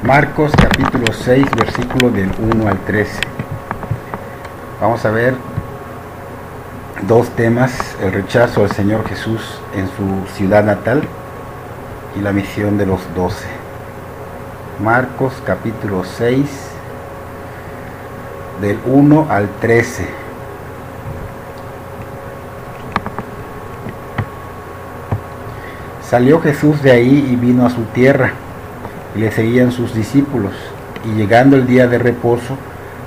Marcos capítulo 6, versículo del 1 al 13. Vamos a ver dos temas: el rechazo al Señor Jesús en su ciudad natal y la misión de los 12. Marcos capítulo 6, del 1 al 13. Salió Jesús de ahí y vino a su tierra, y le seguían sus discípulos, y llegando el día de reposo,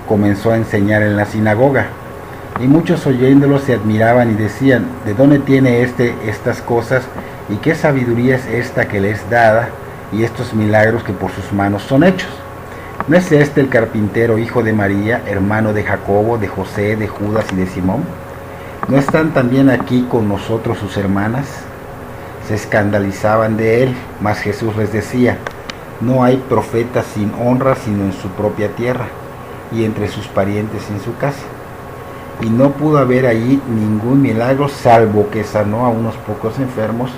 comenzó a enseñar en la sinagoga. Y muchos oyéndolo se admiraban y decían: ¿de dónde tiene estas cosas? ¿Y qué sabiduría es esta que le es dada? Y estos milagros que por sus manos son hechos. ¿No es este el carpintero, hijo de María, hermano de Jacobo, de José, de Judas y de Simón? ¿No están también aquí con nosotros sus hermanas? Se escandalizaban de él, mas Jesús les decía: no hay profeta sin honra sino en su propia tierra, y entre sus parientes en su casa. Y no pudo haber allí ningún milagro, salvo que sanó a unos pocos enfermos,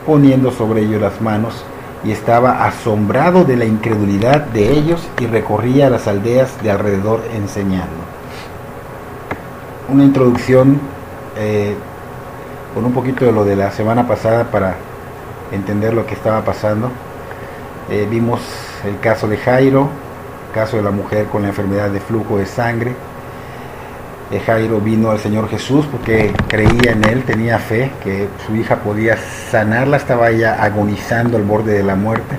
poniendo sobre ellos las manos, y estaba asombrado de la incredulidad de ellos, y recorría las aldeas de alrededor enseñando. Una introducción con un poquito de lo de la semana pasada para entender lo que estaba pasando. Vimos el caso de Jairo, el caso de la mujer con la enfermedad de flujo de sangre. Jairo vino al Señor Jesús porque creía en él, tenía fe que su hija podía sanarla, estaba ya agonizando al borde de la muerte.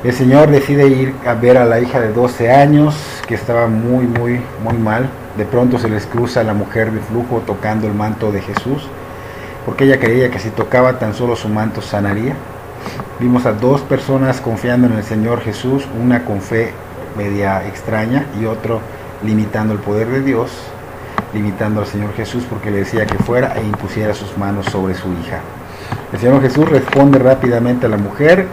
El Señor decide ir a ver a la hija de 12 años que estaba muy mal. De pronto se les cruza a la mujer de flujo tocando el manto de Jesús, porque ella creía que si tocaba tan solo su manto sanaría. Vimos a dos personas confiando en el Señor Jesús, una con fe media extraña y otro limitando el poder de Dios, limitando al Señor Jesús porque le decía que fuera e impusiera sus manos sobre su hija. El Señor Jesús responde rápidamente a la mujer,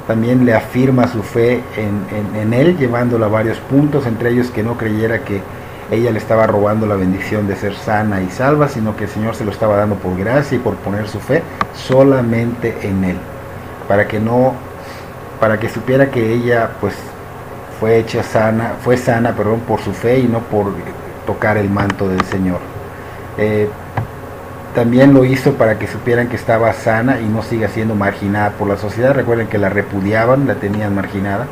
también le afirma su fe en él, llevándola a varios puntos, entre ellos que no creyera que ella le estaba robando la bendición de ser sana y salva, sino que el Señor se lo estaba dando por gracia y por poner su fe solamente en él, para que supiera que ella pues fue sana por su fe y no por tocar el manto del Señor. También lo hizo para que supieran que estaba sana y no siga siendo marginada por la sociedad. Recuerden que la repudiaban, la tenían marginada.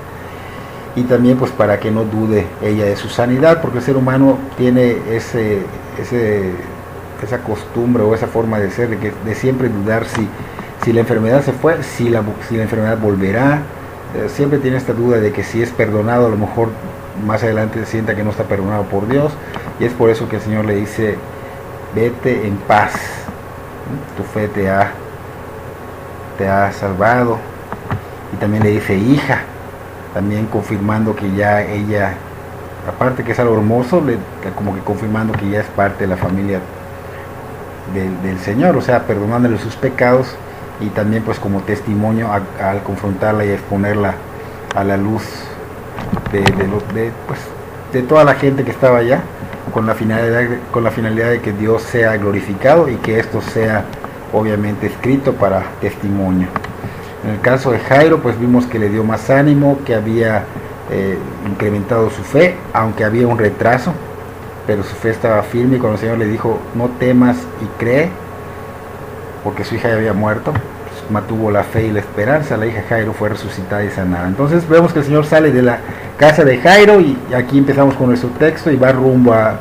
Y también pues para que no dude ella de su sanidad, porque el ser humano tiene esa costumbre o esa forma de ser, de siempre dudar si la enfermedad se fue, si la enfermedad volverá. Siempre tiene esta duda de que si es perdonado, a lo mejor más adelante sienta que no está perdonado por Dios, y es por eso que el Señor le dice: vete en paz, tu fe te ha salvado. Y también le dice hija, también confirmando que ya ella, aparte que es algo hermoso, como que confirmando que ya es parte de la familia del Señor, o sea, perdonándole sus pecados, y también pues como testimonio al confrontarla y exponerla a la luz de toda la gente que estaba allá, con la finalidad de que Dios sea glorificado y que esto sea obviamente escrito para testimonio. En el caso de Jairo pues vimos que le dio más ánimo, que había incrementado su fe, aunque había un retraso, pero su fe estaba firme, y cuando el Señor le dijo: no temas y cree, porque su hija ya había muerto, pues mantuvo la fe y la esperanza. La hija de Jairo fue resucitada y sanada. Entonces vemos que el Señor sale de la casa de Jairo, y aquí empezamos con nuestro texto, y va rumbo a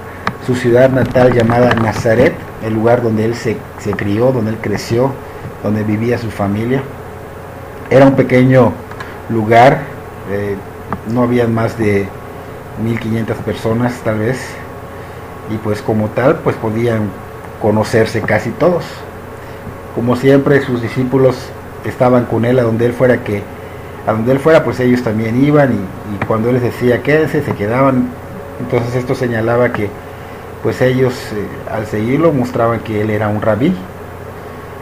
su ciudad natal llamada Nazaret, el lugar donde él se crió, donde él creció, donde vivía su familia. Era un pequeño lugar, no había más de 1500 personas tal vez, y pues como tal pues podían conocerse casi todos. Como siempre, sus discípulos estaban con él a donde él fuera, pues ellos también iban, y cuando él les decía quédense, se quedaban. Entonces esto señalaba que pues ellos al seguirlo mostraban que él era un rabí.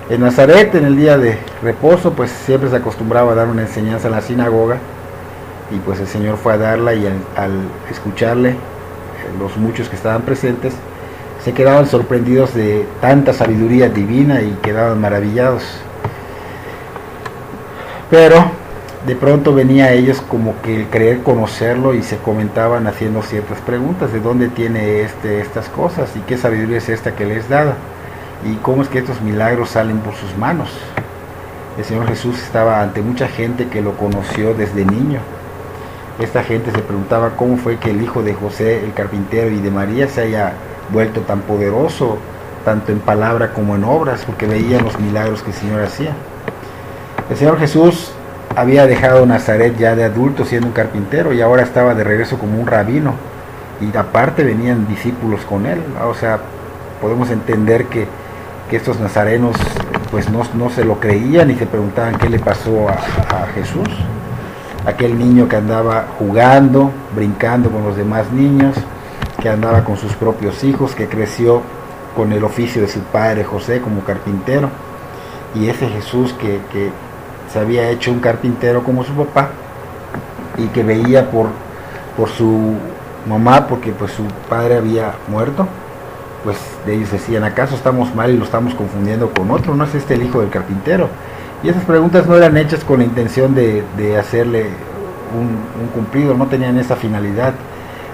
En Nazaret, en el día de reposo, pues siempre se acostumbraba a dar una enseñanza en la sinagoga, y pues el Señor fue a darla, y al escucharle, los muchos que estaban presentes se quedaban sorprendidos de tanta sabiduría divina y quedaban maravillados. Pero de pronto venía a ellos como que el creer conocerlo y se comentaban haciendo ciertas preguntas: ¿de dónde tiene estas cosas? ¿Y qué sabiduría es esta que les dada? ¿Y cómo es que estos milagros salen por sus manos? El Señor Jesús estaba ante mucha gente que lo conoció desde niño. Esta gente se preguntaba cómo fue que el hijo de José, el carpintero, y de María se haya vuelto tan poderoso, tanto en palabra como en obras, porque veían los milagros que el Señor hacía. El Señor Jesús había dejado Nazaret ya de adulto siendo un carpintero, y ahora estaba de regreso como un rabino, y aparte venían discípulos con él. O sea, podemos entender que estos nazarenos pues no se lo creían y se preguntaban qué le pasó a Jesús, aquel niño que andaba jugando, brincando con los demás niños, que andaba con sus propios hijos, que creció con el oficio de su padre José como carpintero, y ese Jesús que se había hecho un carpintero como su papá, y que veía por su mamá, porque pues su padre había muerto, pues de ellos decían: ¿acaso estamos mal y lo estamos confundiendo con otro? ¿No es este el hijo del carpintero? Y esas preguntas no eran hechas con la intención de hacerle un cumplido, no tenían esa finalidad.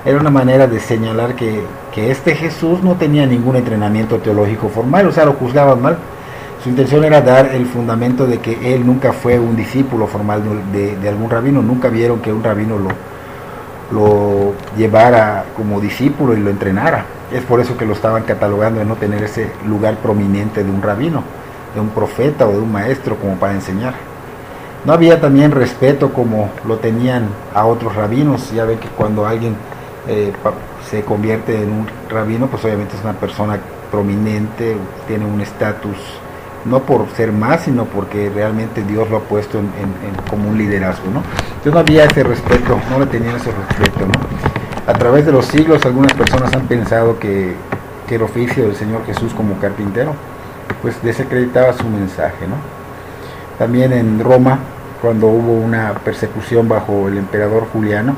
Era una manera de señalar que este Jesús no tenía ningún entrenamiento teológico formal, o sea, lo juzgaban mal. Su intención era dar el fundamento de que él nunca fue un discípulo formal de algún rabino, nunca vieron que un rabino lo llevara como discípulo y lo entrenara. Es por eso que lo estaban catalogando de no tener ese lugar prominente de un rabino, de un profeta o de un maestro como para enseñar. No había también respeto como lo tenían a otros rabinos. Ya ven que cuando alguien se convierte en un rabino, pues obviamente es una persona prominente, tiene un estatus, no por ser más, sino porque realmente Dios lo ha puesto como un liderazgo, ¿no? Entonces no había ese respeto, no le tenían ese respeto, ¿no? A través de los siglos algunas personas han pensado que el oficio del Señor Jesús como carpintero pues desacreditaba su mensaje, ¿no? También en Roma, cuando hubo una persecución bajo el emperador Juliano,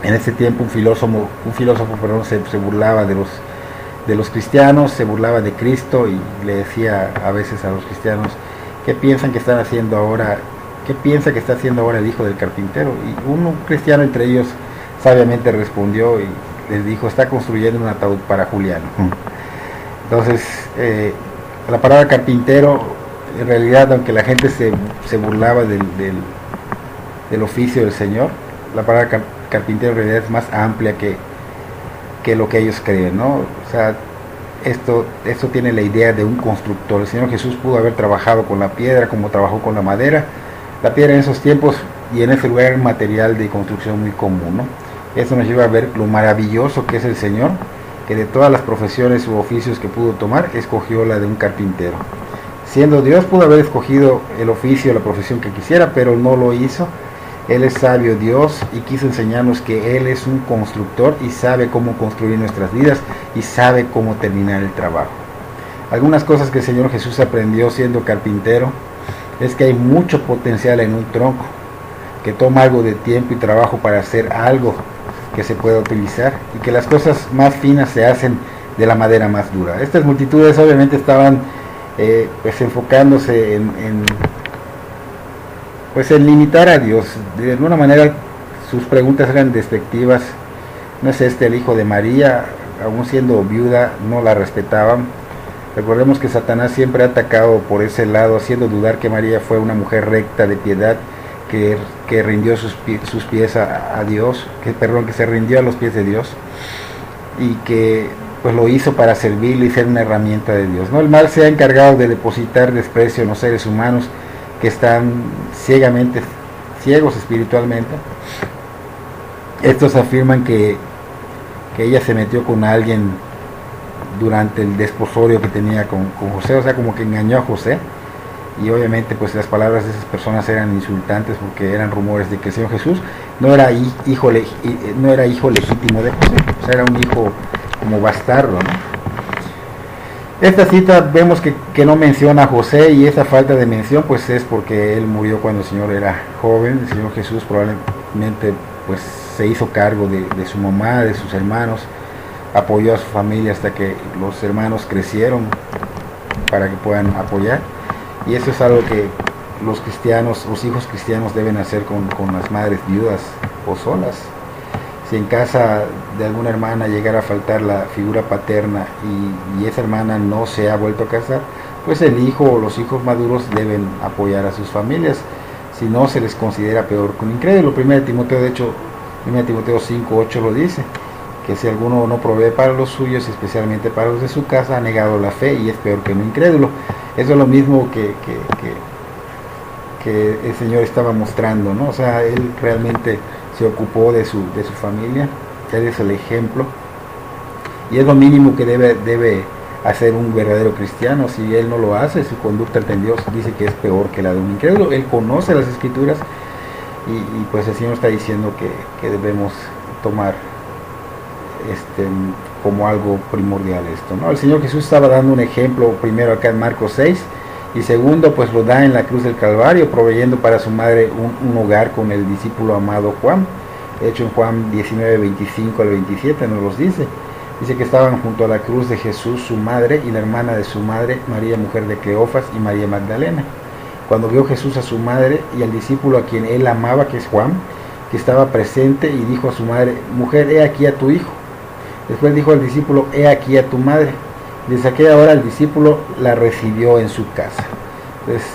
en ese tiempo un filósofo se burlaba de los cristianos, se burlaba de Cristo y le decía a veces a los cristianos: ¿qué piensan que están haciendo ahora? ¿Qué piensa que está haciendo ahora el hijo del carpintero? Y un cristiano entre ellos sabiamente respondió y les dijo: está construyendo un ataúd para Juliano. Entonces, la palabra carpintero, en realidad, aunque la gente se burlaba del oficio del Señor, la palabra carpintero en realidad es más amplia que lo que ellos creen, ¿no? O sea, esto tiene la idea de un constructor. El Señor Jesús pudo haber trabajado con la piedra como trabajó con la madera. La piedra en esos tiempos y en ese lugar era un material de construcción muy común, ¿no? Esto nos lleva a ver lo maravilloso que es el Señor, que de todas las profesiones u oficios que pudo tomar, escogió la de un carpintero. Siendo Dios, pudo haber escogido el oficio, la profesión que quisiera, pero no lo hizo. Él es sabio Dios y quiso enseñarnos que Él es un constructor y sabe cómo construir nuestras vidas y sabe cómo terminar el trabajo. Algunas cosas que el Señor Jesús aprendió siendo carpintero es que hay mucho potencial en un tronco, que toma algo de tiempo y trabajo para hacer algo que se pueda utilizar, y que las cosas más finas se hacen de la madera más dura. Estas multitudes obviamente estaban pues enfocándose en limitar a Dios. De alguna manera sus preguntas eran despectivas. ¿No es este el hijo de María? Aún siendo viuda no la respetaban. Recordemos que Satanás siempre ha atacado por ese lado, haciendo dudar que María fue una mujer recta, de piedad, que rindió sus pies a Dios, que se rindió a los pies de Dios, y que pues lo hizo para servirle y ser una herramienta de Dios, ¿no? El mal se ha encargado de depositar desprecio en los seres humanos que están ciegos espiritualmente. Estos afirman que ella se metió con alguien durante el desposorio que tenía con José, o sea, como que engañó a José. Y obviamente pues las palabras de esas personas eran insultantes, porque eran rumores de que el Señor Jesús no era hijo legítimo de José, o sea, era un hijo como bastardo, ¿no? Esta cita vemos que no menciona a José, y esa falta de mención pues es porque él murió cuando el Señor era joven. El Señor Jesús probablemente pues se hizo cargo de su mamá, de sus hermanos, apoyó a su familia hasta que los hermanos crecieron para que puedan apoyar. Y eso es algo los cristianos, los hijos cristianos deben hacer con las madres viudas o solas. Si en casa de alguna hermana llegara a faltar la figura paterna y esa hermana no se ha vuelto a casar, pues el hijo o los hijos maduros deben apoyar a sus familias, si no se les considera peor que un incrédulo. 1 Timoteo, de hecho, 1 Timoteo 5:8 lo dice, que si alguno no provee para los suyos, especialmente para los de su casa, ha negado la fe y es peor que un incrédulo. Eso es lo mismo que el Señor estaba mostrando, ¿no? O sea, Él realmente se ocupó de su familia, Él es el ejemplo, y es lo mínimo que debe hacer un verdadero cristiano. Si él no lo hace, su conducta ante Dios dice que es peor que la de un incrédulo. Él conoce las Escrituras y pues el Señor está diciendo que debemos tomar como algo primordial esto, ¿no? El Señor Jesús estaba dando un ejemplo primero acá en Marcos 6 y segundo pues lo da en la cruz del Calvario, proveyendo para su madre un hogar con el discípulo amado Juan. De hecho en Juan 19:25 al 27 nos los dice que estaban junto a la cruz de Jesús su madre y la hermana de su madre, María mujer de Cleofas, y María Magdalena. Cuando vio Jesús a su madre y al discípulo a quien él amaba, que es Juan, que estaba presente, y dijo a su madre: mujer, he aquí a tu hijo. Después dijo al discípulo: he aquí a tu madre. Desde aquella hora el discípulo la recibió en su casa. Entonces,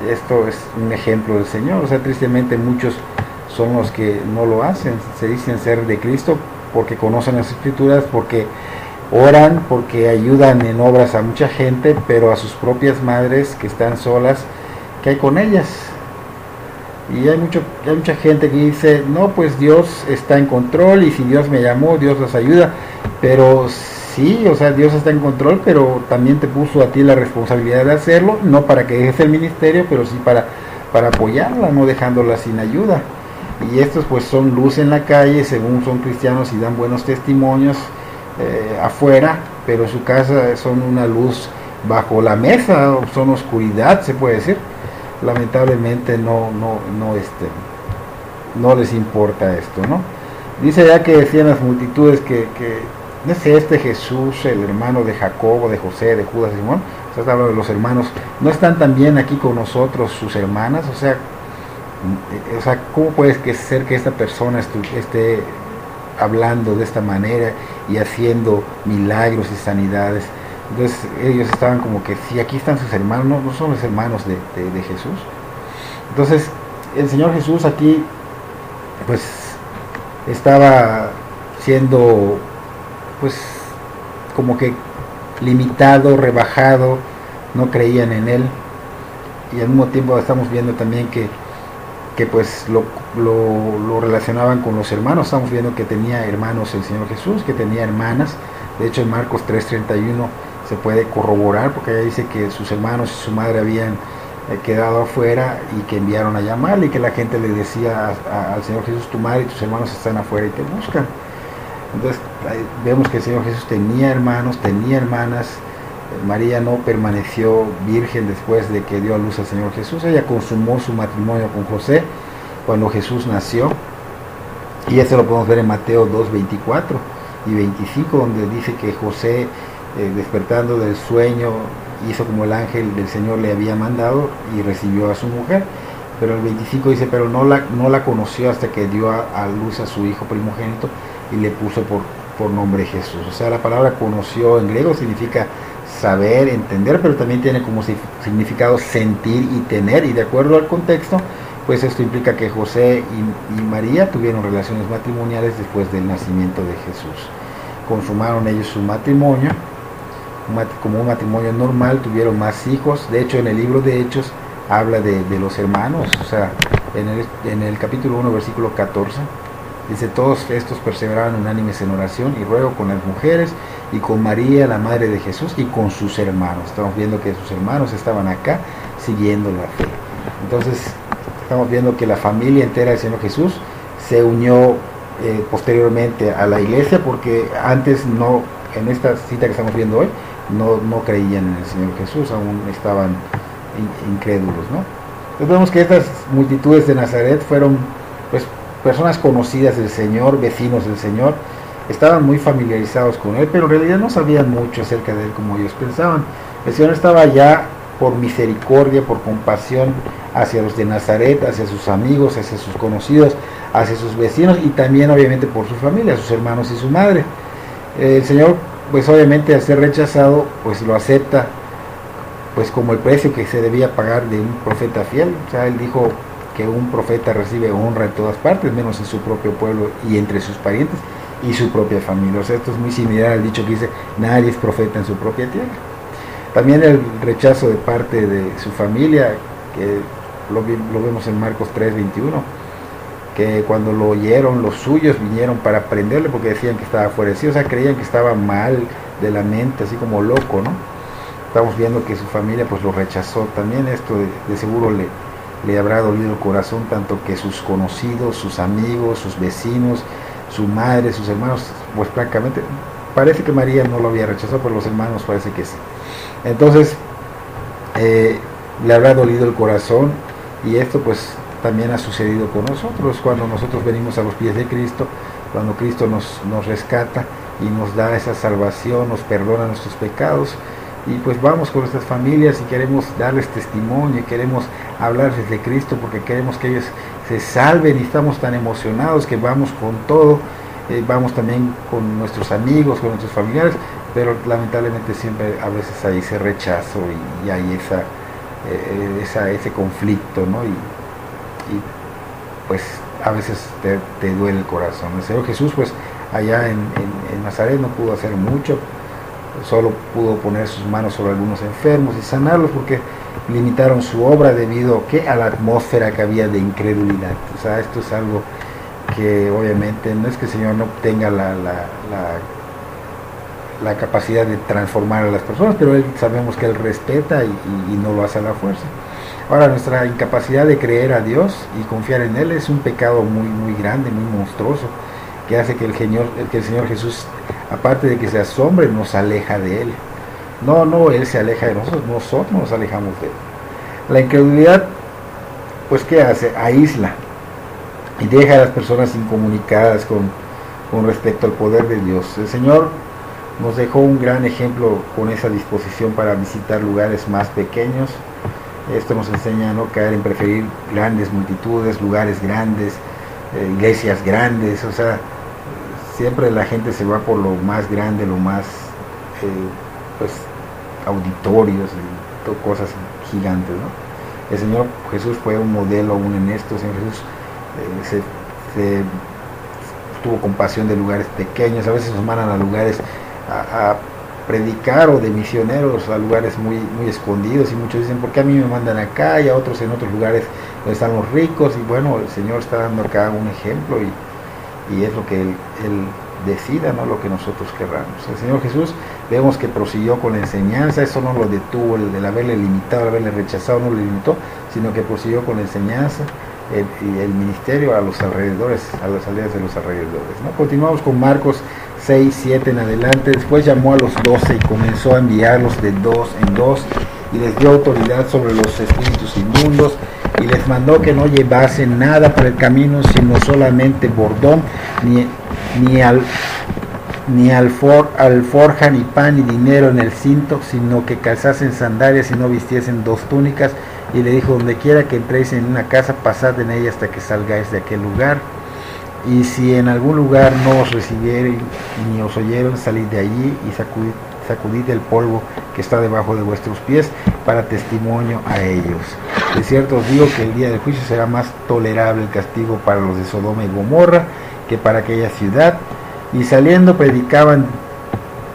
esto es un ejemplo del Señor. O sea, tristemente muchos son los que no lo hacen. Se dicen ser de Cristo porque conocen las Escrituras, porque oran, porque ayudan en obras a mucha gente, pero a sus propias madres que están solas, ¿qué hay con ellas? Y hay mucha gente que dice: no, pues Dios está en control, y si Dios me llamó, Dios las ayuda. Pero sí, o sea, Dios está en control, pero también te puso a ti la responsabilidad de hacerlo, no para que dejes el ministerio, pero sí para apoyarla, no dejándola sin ayuda. Y estos pues son luz en la calle, según son cristianos y dan buenos testimonios afuera, pero en su casa son una luz bajo la mesa, son oscuridad, se puede decir. Lamentablemente no les importa esto, ¿no? Dice ya que decían las multitudes que no es este Jesús, el hermano de Jacobo, de José, de Judas y Simón. O sea, está hablando de los hermanos. ¿No están también aquí con nosotros sus hermanas? O sea, ¿cómo puede ser que esta persona esté hablando de esta manera y haciendo milagros y sanidades? Entonces ellos estaban como que, si aquí están sus hermanos, no son los hermanos de Jesús. Entonces el Señor Jesús aquí pues estaba siendo pues como que limitado, rebajado, no creían en Él, y al mismo tiempo estamos viendo también que pues lo relacionaban con los hermanos. Estamos viendo que tenía hermanos el Señor Jesús, que tenía hermanas. De hecho en Marcos 3:31 se puede corroborar, porque ahí dice que sus hermanos y su madre habían quedado afuera y que enviaron a llamarle, y que la gente le decía al Señor Jesús: tu madre y tus hermanos están afuera y te buscan. Entonces vemos que el Señor Jesús tenía hermanos, tenía hermanas. María no permaneció virgen después de que dio a luz al Señor Jesús. Ella consumó su matrimonio con José cuando Jesús nació, y eso lo podemos ver en Mateo 2:24 y 25, donde dice que José, despertando del sueño, hizo como el ángel del Señor le había mandado y recibió a su mujer. Pero el 25 dice: pero no la conoció hasta que dio a luz a su hijo primogénito y le puso por nombre Jesús. O sea, la palabra conoció en griego significa saber, entender, pero también tiene como significado sentir y tener, y de acuerdo al contexto, pues esto implica que José y María tuvieron relaciones matrimoniales después del nacimiento de Jesús. Consumaron ellos su matrimonio, como un matrimonio normal, tuvieron más hijos. De hecho, en el libro de Hechos habla de los hermanos. O sea, en el capítulo 1, versículo 14, dice: todos estos perseveraban unánimes en oración y ruego con las mujeres y con María, la madre de Jesús, y con sus hermanos. Estamos viendo que sus hermanos estaban acá siguiendo la fe. Entonces estamos viendo que la familia entera del Señor Jesús se unió posteriormente a la iglesia, porque antes no, en esta cita que estamos viendo hoy, no creían en el Señor Jesús, aún estaban incrédulos, ¿no? Entonces vemos que estas multitudes de Nazaret fueron pues personas conocidas del Señor, vecinos del Señor, estaban muy familiarizados con Él, pero en realidad no sabían mucho acerca de Él como ellos pensaban. El Señor estaba ya por misericordia, por compasión hacia los de Nazaret, hacia sus amigos, hacia sus conocidos, hacia sus vecinos y también obviamente por su familia, sus hermanos y su madre. El Señor, pues obviamente al ser rechazado, pues lo acepta pues como el precio que se debía pagar de un profeta fiel. O sea, Él dijo que un profeta recibe honra en todas partes, menos en su propio pueblo y entre sus parientes y su propia familia. O sea, esto es muy similar al dicho que dice, nadie es profeta en su propia tierra. También el rechazo de parte de su familia, que lo vemos en Marcos 3:21, que cuando lo oyeron los suyos vinieron para prenderle porque decían que estaba fuerecido, o sea, creían que estaba mal de la mente, así como loco, ¿no? Estamos viendo que su familia pues lo rechazó. También esto de seguro le habrá dolido el corazón, tanto que sus conocidos, sus amigos, sus vecinos, su madre, sus hermanos, pues prácticamente, parece que María no lo había rechazado, pero los hermanos parece que sí. Entonces, le habrá dolido el corazón, y esto pues también ha sucedido con nosotros, cuando nosotros venimos a los pies de Cristo, cuando Cristo nos rescata y nos da esa salvación, nos perdona nuestros pecados, y pues vamos con nuestras familias y queremos darles testimonio y queremos hablarles de Cristo porque queremos que ellos se salven, y estamos tan emocionados que vamos con todo, vamos también con nuestros amigos, con nuestros familiares, pero lamentablemente siempre a veces hay ese rechazo y hay ese conflicto, ¿no? Y pues a veces te duele el corazón. El Señor Jesús pues allá en Nazaret no pudo hacer mucho, solo pudo poner sus manos sobre algunos enfermos y sanarlos porque limitaron su obra debido a la atmósfera que había de incredulidad. O sea, esto es algo que obviamente no es que el Señor no tenga la capacidad de transformar a las personas, pero sabemos que Él respeta y no lo hace a la fuerza. Ahora, nuestra incapacidad de creer a Dios y confiar en Él es un pecado muy, muy grande, muy monstruoso, que hace que el Señor Jesús, aparte de que se asombre, nos aleja de Él. No, Él se aleja de nosotros nos alejamos de Él. La incredulidad, pues, ¿qué hace? Aísla y deja a las personas incomunicadas con respecto al poder de Dios. El Señor nos dejó un gran ejemplo con esa disposición para visitar lugares más pequeños. Esto nos enseña a no caer en preferir grandes multitudes, lugares grandes, iglesias grandes. O sea, siempre la gente se va por lo más grande, lo más, pues, auditorios y cosas gigantes, ¿no? El Señor Jesús fue un modelo aún en esto. El Señor Jesús tuvo compasión de lugares pequeños. A veces nos mandan a lugares a predicar, o de misioneros a lugares muy, muy escondidos, y muchos dicen, ¿por qué a mí me mandan acá y a otros en otros lugares donde están los ricos? Y bueno, el Señor está dando acá un ejemplo y es lo que Él decida, no lo que nosotros querramos. El Señor Jesús vemos que prosiguió con la enseñanza. Eso no lo detuvo, el haberle limitado, el haberle rechazado no lo limitó, sino que prosiguió con la enseñanza y el ministerio a los alrededores, a las aldeas de los alrededores, ¿no? Continuamos con Marcos 6, 7 en adelante. Después llamó a los 12 y comenzó a enviarlos de dos en dos, y les dio autoridad sobre los espíritus inmundos, y les mandó que no llevasen nada para el camino, sino solamente bordón, ni alforja, ni pan, ni dinero en el cinto, sino que calzasen sandalias y no vistiesen dos túnicas. Y le dijo, donde quiera que entréis en una casa, pasad en ella hasta que salgáis de aquel lugar. Y si en algún lugar no os recibieren ni os oyeron, salid de allí y sacudid el polvo que está debajo de vuestros pies para testimonio a ellos. De cierto os digo que el día del juicio será más tolerable el castigo para los de Sodoma y Gomorra que para aquella ciudad. Y saliendo predicaban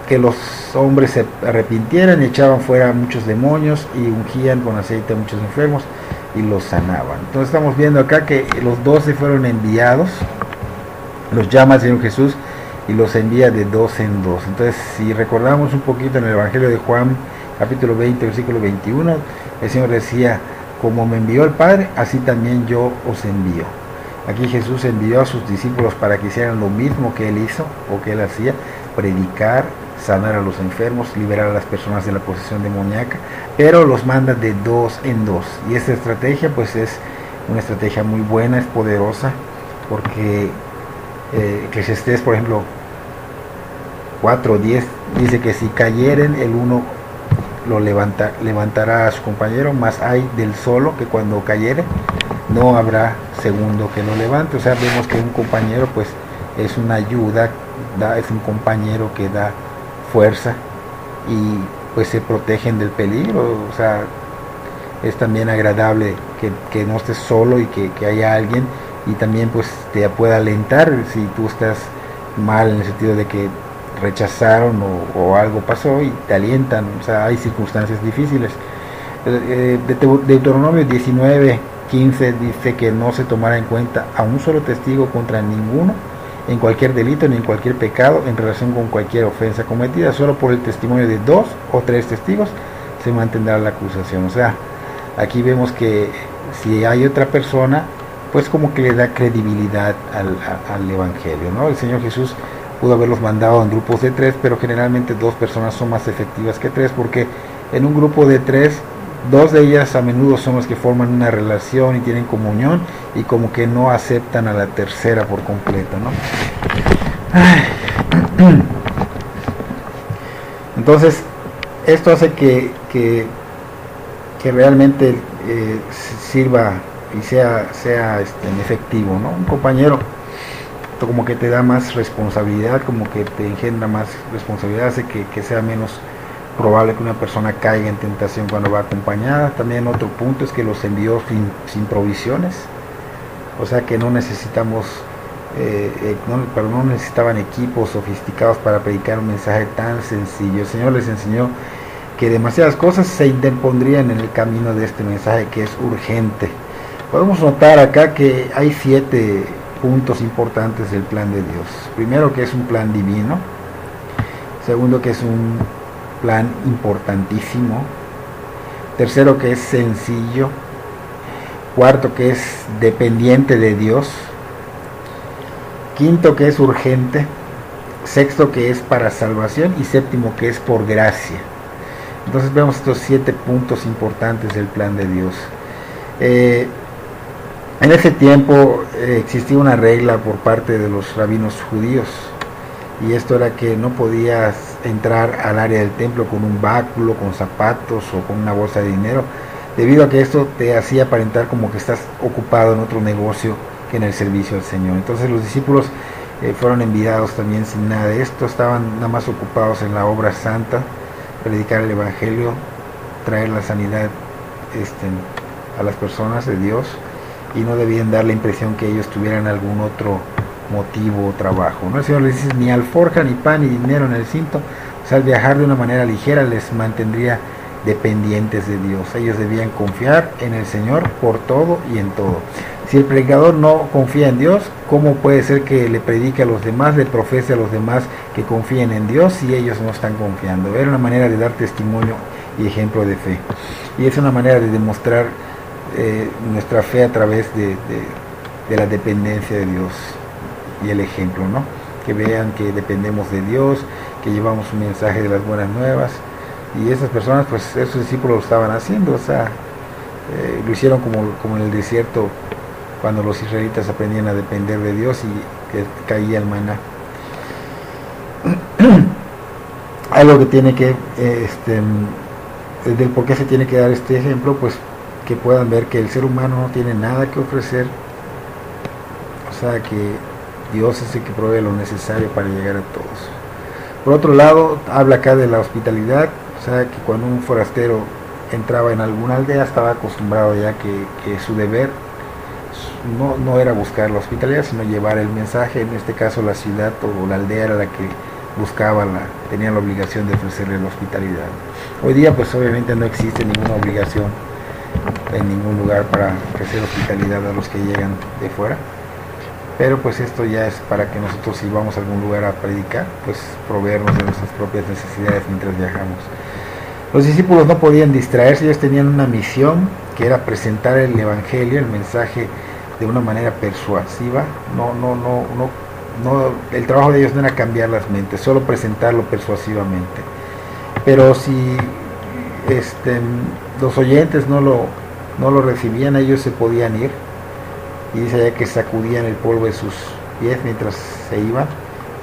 que los hombres se arrepintieran, y echaban fuera muchos demonios y ungían con aceite a muchos enfermos y los sanaban. Entonces estamos viendo acá que los 12 fueron enviados, los llama el Señor Jesús y los envía de dos en dos. Entonces, si recordamos un poquito en el Evangelio de Juan, capítulo 20, versículo 21, el Señor decía, como me envió el Padre, así también yo os envío. Aquí Jesús envió a sus discípulos para que hicieran lo mismo que Él hizo, o que Él hacía, predicar, sanar a los enfermos, liberar a las personas de la posesión demoníaca, pero los manda de dos en dos. Y esta estrategia pues es una estrategia muy buena, es poderosa, porque Eclesiastés, por ejemplo, 4:10 dice que si cayeren el uno levantará a su compañero, mas hay del solo que cuando cayere no habrá segundo que lo levante. O sea, vemos que un compañero pues es una ayuda, es un compañero que da fuerza y pues se protegen del peligro. O sea, es también agradable que no estés solo y que haya alguien, y también pues te pueda alentar si tú estás mal, en el sentido de que rechazaron o algo pasó y te alientan. O sea, hay circunstancias difíciles. Deuteronomio 19:15 dice que no se tomará en cuenta a un solo testigo contra ninguno en cualquier delito ni en cualquier pecado en relación con cualquier ofensa cometida. Solo por el testimonio de 2 o 3 testigos se mantendrá la acusación. O sea, aquí vemos que si hay otra persona, pues como que le da credibilidad al evangelio, ¿no? El Señor Jesús pudo haberlos mandado en grupos de 3, pero generalmente 2 personas son más efectivas que 3, porque en un grupo de 3, 2 de ellas a menudo son los que forman una relación y tienen comunión, y como que no aceptan a la tercera por completo, ¿no? Entonces, esto hace que realmente sirva y sea efectivo, ¿no? Un compañero como que te da más responsabilidad, como que te engendra más responsabilidad, hace que sea menos probable que una persona caiga en tentación cuando va acompañada. También otro punto es que los envió sin provisiones, o sea que no necesitamos no necesitaban equipos sofisticados para predicar un mensaje tan sencillo. El Señor les enseñó que demasiadas cosas se interpondrían en el camino de este mensaje, que es urgente. Podemos notar acá que hay 7 puntos importantes del plan de Dios. Primero, que es un plan divino. Segundo, que es un plan importantísimo. Tercero, que es sencillo. Cuarto, que es dependiente de Dios. Quinto, que es urgente. Sexto, que es para salvación. Y séptimo, que es por gracia. Entonces vemos estos 7 puntos importantes del plan de Dios. En ese tiempo existía una regla por parte de los rabinos judíos, y esto era que no podías entrar al área del templo con un báculo, con zapatos o con una bolsa de dinero, debido a que esto te hacía aparentar como que estás ocupado en otro negocio que en el servicio al Señor. Entonces los discípulos fueron enviados también sin nada de esto, estaban nada más ocupados en la obra santa, predicar el evangelio, traer la sanidad a las personas de Dios, y no debían dar la impresión que ellos tuvieran algún otro motivo o trabajo, ¿no? El Señor les dice: ni alforja, ni pan, ni dinero en el cinto. O sea, al viajar de una manera ligera les mantendría dependientes de Dios. Ellos debían confiar en el Señor por todo y en todo. Si el predicador no confía en Dios, ¿cómo puede ser que le predique a los demás, le profese a los demás que confíen en Dios si ellos no están confiando? Era una manera de dar testimonio y ejemplo de fe, y es una manera de demostrar nuestra fe a través de la dependencia de Dios y el ejemplo, ¿no? Que vean que dependemos de Dios, que llevamos un mensaje de las buenas nuevas, y esas personas, pues esos discípulos lo estaban haciendo. O sea, lo hicieron como en el desierto, cuando los israelitas aprendían a depender de Dios y que caía el maná. Algo que tiene que del por qué se tiene que dar este ejemplo, pues que puedan ver que el ser humano no tiene nada que ofrecer, o sea que Dios es el que provee lo necesario para llegar a todos. Por otro lado, habla acá de la hospitalidad, o sea que cuando un forastero entraba en alguna aldea, estaba acostumbrado ya que su deber no era buscar la hospitalidad, sino llevar el mensaje. En este caso la ciudad o la aldea era la que tenía la obligación de ofrecerle la hospitalidad. Hoy día pues obviamente no existe ninguna obligación en ningún lugar para ofrecer hospitalidad a los que llegan de fuera, pero pues esto ya es para que nosotros, si vamos a algún lugar a predicar, pues proveernos de nuestras propias necesidades mientras viajamos. Los discípulos no podían distraerse, ellos tenían una misión que era presentar el evangelio, el mensaje, de una manera persuasiva. El trabajo de ellos no era cambiar las mentes, solo presentarlo persuasivamente. Pero si los oyentes no lo recibían, ellos se podían ir, y dice allá que sacudían el polvo de sus pies mientras se iban,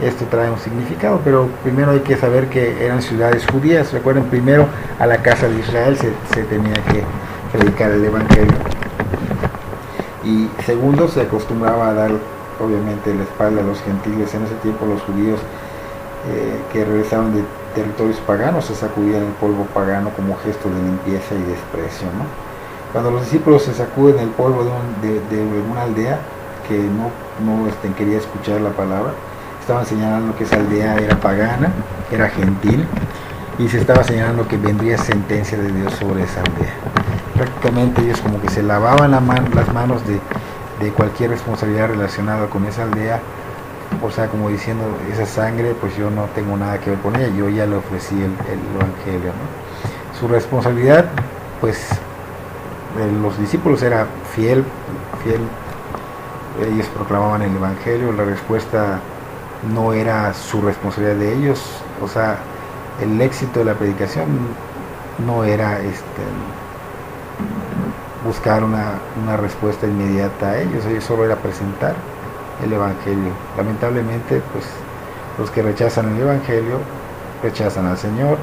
esto trae un significado, pero primero hay que saber que eran ciudades judías. Recuerden, primero a la casa de Israel se tenía que predicar el Evangelio, y segundo se acostumbraba a dar obviamente la espalda a los gentiles. En ese tiempo los judíos que regresaban de territorios paganos se sacudían el polvo pagano como gesto de limpieza y desprecio, ¿no? Cuando los discípulos se sacuden el polvo de una aldea que no quería escuchar la palabra, estaban señalando que esa aldea era pagana, era gentil, y se estaba señalando que vendría sentencia de Dios sobre esa aldea. Prácticamente ellos como que se lavaban las manos de cualquier responsabilidad relacionada con esa aldea, o sea, como diciendo, esa sangre pues yo no tengo nada que ver con ella, yo ya le ofrecí el Evangelio, ¿no? Su responsabilidad, pues los discípulos era fiel, ellos proclamaban el Evangelio, la respuesta no era su responsabilidad de ellos, o sea, el éxito de la predicación no era buscar una respuesta inmediata a ellos solo era presentar el Evangelio. Lamentablemente, pues los que rechazan el Evangelio rechazan al Señor,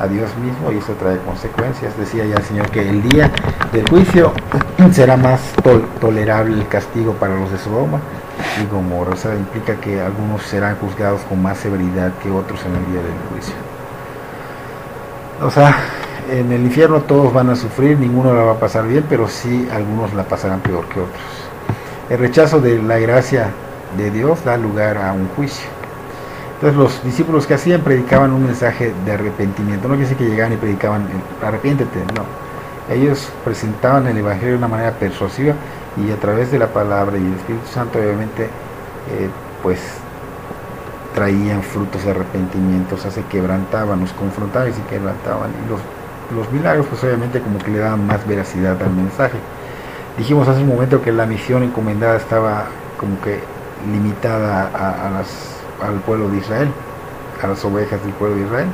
a Dios mismo, y eso trae consecuencias. Decía ya el Señor que el día del juicio será más tolerable el castigo para los de Sodoma y Gomorra. O sea, implica que algunos serán juzgados con más severidad que otros en el día del juicio. O sea, en el infierno todos van a sufrir, ninguno la va a pasar bien, pero sí algunos la pasarán peor que otros. El rechazo de la gracia de Dios da lugar a un juicio. Entonces los discípulos que hacían predicaban un mensaje de arrepentimiento. No quiere decir que llegaban y predicaban arrepiéntete, no. Ellos presentaban el Evangelio de una manera persuasiva, y a través de la palabra y el Espíritu Santo obviamente pues traían frutos de arrepentimiento. O sea, se quebrantaban, los confrontaban y se quebrantaban, y los milagros pues obviamente como que le daban más veracidad al mensaje. Dijimos hace un momento que la misión encomendada estaba como que limitada al pueblo de Israel, a las ovejas del pueblo de Israel.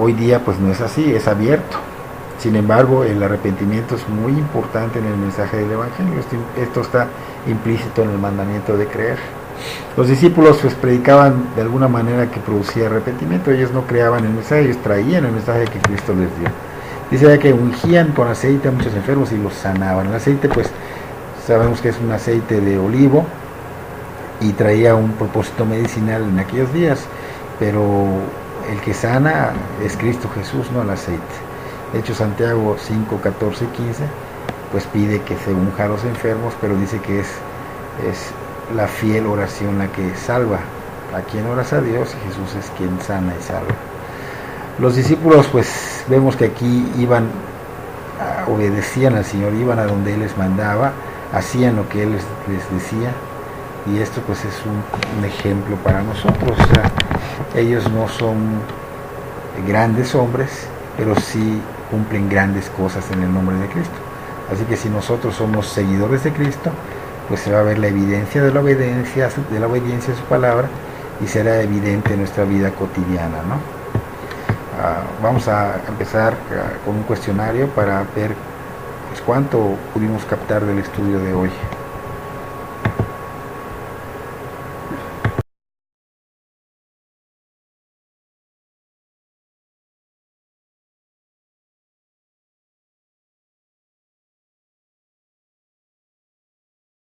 Hoy día pues no es así, es abierto. Sin embargo, el arrepentimiento es muy importante en el mensaje del Evangelio. Esto está implícito en el mandamiento de creer. Los discípulos pues predicaban de alguna manera que producía arrepentimiento. Ellos no creaban el mensaje, ellos traían el mensaje que Cristo les dio. Dice que ungían con aceite a muchos enfermos y los sanaban. El aceite pues sabemos que es un aceite de olivo y traía un propósito medicinal en aquellos días, pero el que sana es Cristo Jesús, no el aceite. De hecho, Santiago 5, 14 y 15 pues pide que se unja a los enfermos, pero dice que es la fiel oración la que salva. A quien oras a Dios, y Jesús es quien sana y salva. Los discípulos pues vemos que aquí obedecían al Señor, iban a donde Él les mandaba, hacían lo que Él les decía, y esto pues es un ejemplo para nosotros. O sea, ellos no son grandes hombres, pero sí cumplen grandes cosas en el nombre de Cristo. Así que si nosotros somos seguidores de Cristo, pues se va a ver la evidencia de la obediencia a su palabra, y será evidente en nuestra vida cotidiana, ¿no? Vamos a empezar con un cuestionario para ver pues cuánto pudimos captar del estudio de hoy.